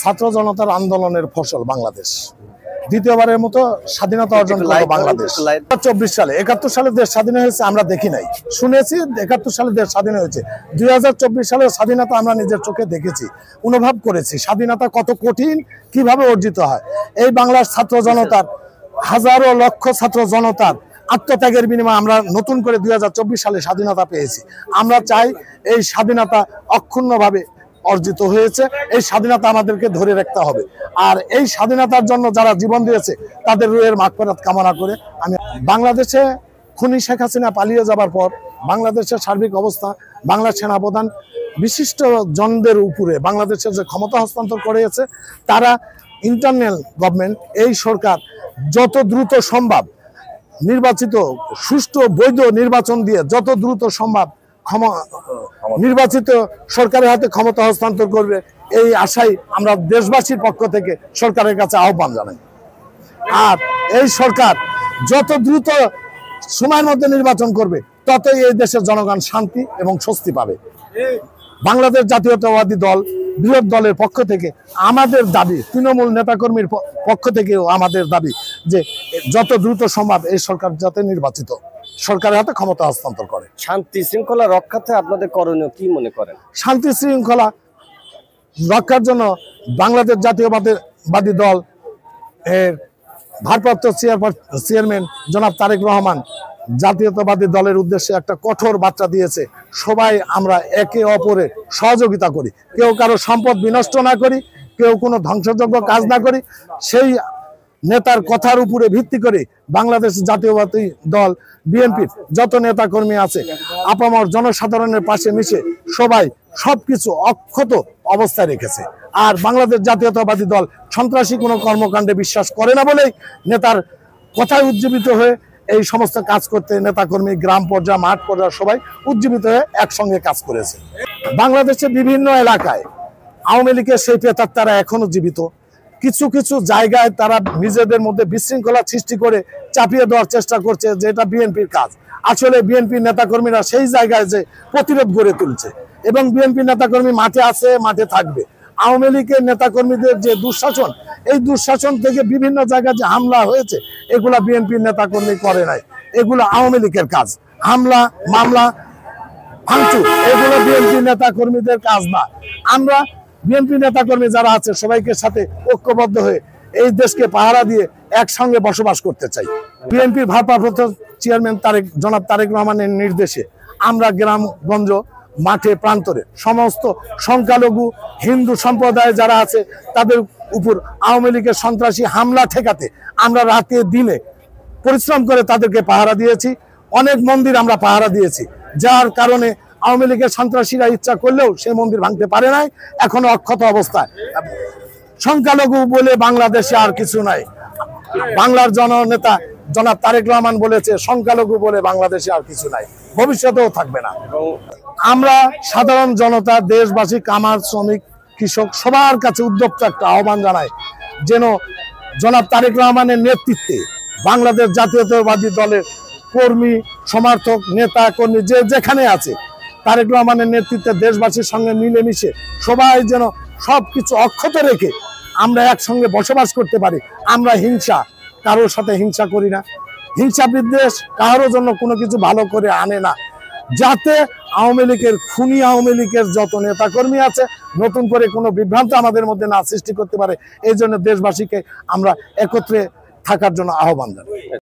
ছাত্র জনতার আন্দোলনের ফসল বাংলাদেশ। দ্বিতীয়বারের মতো স্বাধীনতা অর্জন করলো বাংলাদেশ 24 সালে। 71 সালে দেশ স্বাধীন হয়েছে আমরা দেখি নাই, শুনেছি 71 সালে দেশ স্বাধীন হয়েছে। 2024 সালের স্বাধীনতা আমরা নিজের চোখে দেখেছি, অনুভব করেছি স্বাধীনতা কত কঠিন, কিভাবে অর্জিত হয়। এই বাংলার ছাত্র জনতার, হাজারো লক্ষ ছাত্র জনতার আত্মত্যাগের বিনিময়ে আমরা নতুন করে 2024 সালে স্বাধীনতা পেয়েছি। আমরা চাই এই স্বাধীনতা অক্ষুণ্ণভাবে অর্জিত হয়েছে, এই স্বাধীনতা আমাদেরকে ধরে রাখতে হবে। আর এই স্বাধীনতার জন্য যারা জীবন দিয়েছে তাদের রুহের মাগফিরাত কামনা করে আমি বাংলাদেশে খুনি শেখ হাসিনা পালিয়ে যাবার পর বাংলাদেশের সার্বিক অবস্থা, বাংলা সেনাপ্রধান বিশিষ্ট জনদের উপরে বাংলাদেশের যে ক্ষমতা হস্তান্তর করেছে, তারা ইন্টারনাল গভর্নমেন্ট, এই সরকার যত দ্রুত সম্ভব নির্বাচিত সুষ্ঠু বৈধ নির্বাচন দিয়ে যত দ্রুত সম্ভব নির্বাচিত সরকারের হাতে ক্ষমতা হস্তান্তর করবে, এই আশাই আমরা দেশবাসীর পক্ষ থেকে সরকারের কাছে আহ্বান জানাই। আর এই সরকার যত দ্রুত সময়ের মধ্যে নির্বাচন করবে ততই এই দেশের জনগণ শান্তি এবং স্বস্তি পাবে। বাংলাদেশ জাতীয়তাবাদী দল বৃহৎ দলের পক্ষ থেকে আমাদের দাবি, তৃণমূল নেতাকর্মীর পক্ষ থেকেও আমাদের দাবি যে যত দ্রুত সম্ভব এই সরকার যাতে নির্বাচিত সরকারের হাতে ক্ষমতা হস্তান্তর করে। শান্তি শৃঙ্খলা রক্ষাতে আপনাদের করণীয় কি মনে করেন? শান্তি শৃঙ্খলা রক্ষার জন্য বাংলাদেশ জাতীয়তাবাদী দল এর ভারপ্রাপ্ত চেয়ারম্যান জনাব তারেক রহমান জাতীয়তাবাদী দলের উদ্দেশ্যে একটা কঠোর বার্তা দিয়েছে, সবাই আমরা একে অপরের সহযোগিতা করি, কেউ কারো সম্পদ বিনষ্ট না করি, কেউ কোনো ধ্বংসযোগ্য কাজ না করি। সেই নেতার কথার উপরে ভিত্তি করে বাংলাদেশ জাতীয়তাবাদী দল বিএনপির যত নেতাকর্মী আছে আপামর জনসাধারণের পাশে মিশে সবাই সবকিছু অক্ষত অবস্থায় রেখেছে। আর বাংলাদেশ জাতীয়তাবাদী দল সন্ত্রাসী কোনো কর্মকাণ্ডে বিশ্বাস করে না বলেই নেতার কথায় উজ্জীবিত হয়ে এই সমস্ত কাজ করতে নেতাকর্মী গ্রাম পর্যায়ে, মাঠ পর্যায়ে সবাই উজ্জীবিত হয়ে একসঙ্গে কাজ করেছে। বাংলাদেশের বিভিন্ন এলাকায় আওয়ামী লীগের সেই প্রেতাত্মারা এখনো জীবিত। কিছু কিছু জায়গায় তারা নিজেদের মধ্যে বিশৃঙ্খলা সৃষ্টি করে চাপিয়ে দেওয়ার চেষ্টা করছে, যে এটা বিএনপির কাজ। আসলে বিএনপির নেতাকর্মীরা সেই জায়গায় যে প্রতিরোধ গড়ে তুলছে এবং বিএনপির নেতাকর্মী মাঠে আছে, মাঠে থাকবে। আওয়ামী লীগের নেতাকর্মীদের যে দুঃশাসন, এই দুঃশাসন থেকে বিভিন্ন জায়গায় যে হামলা হয়েছে এগুলা বিএনপির নেতাকর্মী করে নাই, এগুলো আওয়ামী লীগের কাজ। হামলা, মামলা, ভাঙচুর এগুলো বিএনপির নেতাকর্মীদের কাজ না। আমরা বিএনপি নেতাকর্মী যারা আছে সবাইকে সাথে ঐক্যবদ্ধ হয়ে এই দেশকে পাহারা দিয়ে একসঙ্গে বসবাস করতে চাই। বিএনপির ভারপ্রাপ্ত চেয়ারম্যান জনাব তারেক রহমানের নির্দেশে আমরা গ্রামগঞ্জ, মাঠে প্রান্তরে সমস্ত সংখ্যালঘু হিন্দু সম্প্রদায় যারা আছে তাদের উপর আওয়ামী লীগের সন্ত্রাসী হামলা ঠেকাতে আমরা রাতে দিনে পরিশ্রম করে তাদেরকে পাহারা দিয়েছি। অনেক মন্দির আমরা পাহারা দিয়েছি, যার কারণে আওয়ামী লীগের সন্ত্রাসীরা ইচ্ছা করলেও সেই মন্দির ভাঙতে পারে নাই, এখনো অক্ষত অবস্থায়। সংখ্যালঘু বলে বাংলাদেশে আর কিছু নাই। বাংলার জননেতা জনাব তারেক রহমান বলেছে, সংখ্যালঘু বলে বাংলাদেশে আর কিছু নাই, ভবিষ্যতেও থাকবে না। আমরা সাধারণ জনতা, দেশবাসী, কামার, শ্রমিক, কৃষক সবার কাছে উদ্যোক্তা একটা আহ্বান জানাই, যেন জনাব তারেক রহমানের নেতৃত্বে বাংলাদেশ জাতীয়তাবাদী দলের কর্মী, সমর্থক, নেতা কর্মী যে যেখানে আছে তারেক রহমানের নেতৃত্বে দেশবাসীর সঙ্গে মিলেমিশে সবাই যেন সবকিছু অক্ষত রেখে আমরা একসঙ্গে বসবাস করতে পারি। আমরা কারোর সাথে হিংসা করি না, হিংসা বিদ্বেষ কারোর জন্য কোনো কিছু ভালো করে আনে না, যাতে আওয়ামী লীগের খুনি আওয়ামী লীগের যত নেতাকর্মী আছে নতুন করে কোনো বিভ্রান্ত আমাদের মধ্যে না সৃষ্টি করতে পারে। এই জন্য দেশবাসীকে আমরা একত্রে থাকার জন্য আহ্বান জানাই।